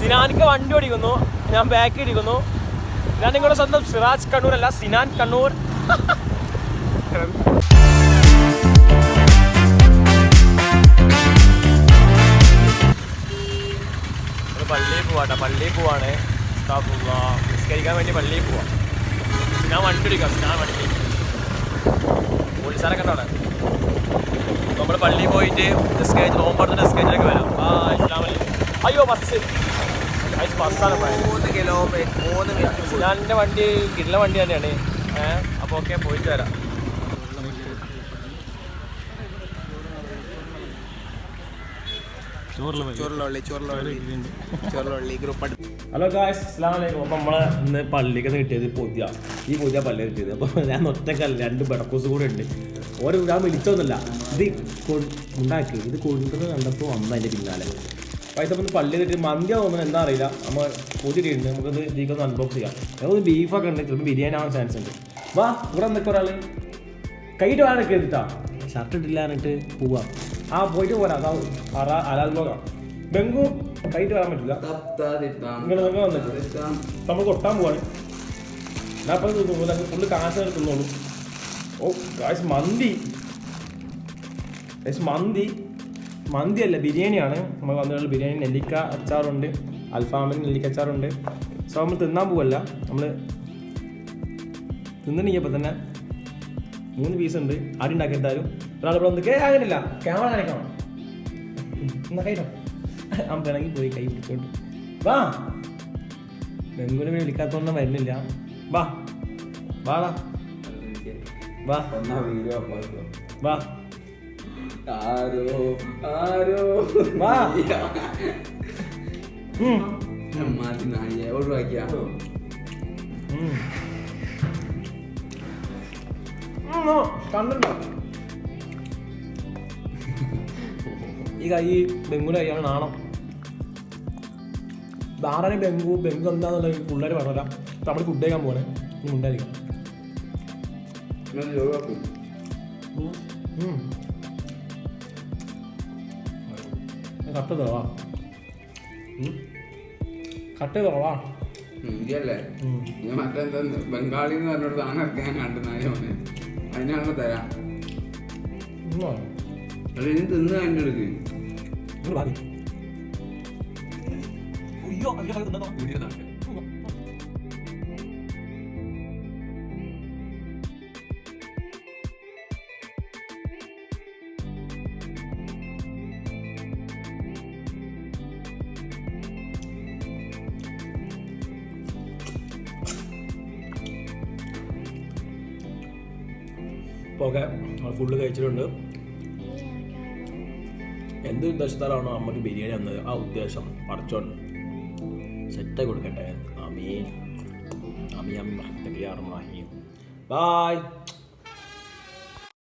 സിനാനിക്ക് വണ്ടി ഓടിക്കുന്നു, ഞാൻ ബാക്ക് ഇടിക്കുന്നു. ഞാൻ നിങ്ങളുടെ സ്വന്തം സിറാജ് കണ്ണൂർ അല്ല, സിനാൻ കണ്ണൂർ. പള്ളിയിൽ പോവാട്ടോ, പള്ളിയിൽ പോവാണ്. നിസ്കരിക്കാൻ വേണ്ടി പള്ളിയിൽ പോവാം. ഞാൻ വണ്ടി ഓടിക്കാം, ഞാൻ വണ്ടി പോലീസുകാരൊക്കെ ഉണ്ടോ അവിടെ. നമ്മൾ പള്ളിയിൽ പോയിട്ട് ഡിസ്കേജ് നോമ്പടുത്ത് ഡിസ്കേജിലേക്ക് വരാം. അയ്യോ ബസ്, ബസ്സാണ് പോയത്. 3 കിലോമീറ്റർ. ഞാൻ എൻ്റെ വണ്ടി കിട്ടുന്ന വണ്ടി തന്നെയാണ്. അപ്പോൾ ഓക്കെ, പോയിട്ട് വരാം. ഹലോ ഗായ്സ്, അസ്സലാമു അലൈക്കും. അപ്പോൾ നമ്മളെ ഇന്ന് പള്ളിക്ക് കിട്ടിയത് പൊതിയ. ഈ പൊതിയ പള്ളി കിട്ടിയത്. അപ്പോൾ ഞാൻ ഒറ്റക്കല്ല, 2 ബെടക്കൂസ് കൂടെ ഉണ്ട്. ഓരോ ഞാൻ വിളിച്ചൊന്നുമില്ല, ഇത് ഉണ്ടാക്കി ഇത് കൊണ്ടുവന്ന് കണ്ടപ്പോൾ വന്ന അതിൻ്റെ പിന്നാലെ. പൈസ ഒന്ന് പള്ളി കിട്ടി മന്തി ആവുമ്പോൾ എന്താ അറിയില്ല. നമ്മൾ പൊതിയിട്ടുണ്ട്, നമുക്കത് ഇതിക്കൊന്ന് അൺബോക്സ് ചെയ്യാം. നമുക്ക് ബീഫൊക്കെ ഉണ്ട്, ചിലപ്പോൾ ബിരിയാണി ആവാൻ ചാൻസ് ഉണ്ട്. വാ, ഇവിടെ എന്തൊക്കെ ഒരാൾ കൈയിട്ട് വേണം കേട്ടാ, ഷർട്ട് ഇട്ടില്ല എന്നിട്ട് പോവാം. പോയിട്ട് പോരാ, അതാ അലാൽ ബ്ലോഗാ. ബംഗു കൈയിട്ട് വരാൻ പറ്റില്ല. ഇങ്ങനെ വന്നിട്ട് നമ്മൾ കൊട്ടാൻ പോവാണ്. ഞാൻ അപ്പം തോന്നുന്നു ഫുള്ള് കാശ് എടുക്കുന്നോളൂ. ഓ ഗായ്സ്, മന്തി അല്ല, ബിരിയാണിയാണ്. നമ്മൾ വന്നിട്ടുള്ള ബിരിയാണി, നെല്ലിക്ക അച്ചാറുണ്ട്, അൽഫാമിന് നെല്ലിക്ക അച്ചാറുണ്ട്. സോ നമ്മൾ തിന്നാൻ പോവല്ല, നമ്മൾ തിന്നണിക്കപ്പോൾ തന്നെ 3 പീസ് ഉണ്ട്. ആദ്യം ഉണ്ടാക്കിയെടുത്താലും ഒരാളിവിടെ വന്ന് അങ്ങനെയല്ല, ക്യാമറ കാണിക്കണം എന്നാ കൈട്ടോ. അമ്പണെങ്കിൽ പോയി കൈ പിടിച്ചോണ്ട് വാ. ബംഗുവിനെ വിളിക്കാത്തൊന്നും വരുന്നില്ല. വാ വാടാ, വാ വാ, കണ്ടോ ഈ കൈ ബംഗുവിൻ്റെ കൈയാണ് നാണം. ധാരാളം ബംഗു എന്താന്നുള്ളത് പിള്ളേർ പറഞ്ഞില്ല. നമ്മൾ ഫുഡ് കഴിക്കാൻ പോകണേ, ഇനി ഉണ്ടായിരിക്കാം. കട്ട് തറവാ, കട്ട് തറവാ. ഇന്ത്യല്ലേ മറ്റെന്താ ബംഗാളി എന്ന് പറഞ്ഞൊരു സാധനം ഇറക്കാൻ കണ്ടുന്നായോ, അതിനാണല്ലോ തരാം. അത് ഇനി തിന്ന് കണ്ടെടുക്ക്. ഇപ്പോൾ ഓക്കെ, നമ്മൾ ഫുള്ള് കഴിച്ചിട്ടുണ്ട്. എന്ത് ഉദ്ദേശത്താലാണോ നമുക്ക് ബിരിയാണി വന്നത്, ആ ഉദ്ദേശം പടച്ചോൻ സെറ്റായി കൊടുക്കട്ടെ. ആമീൻ ആമീൻ ആമീൻ. ബൈ.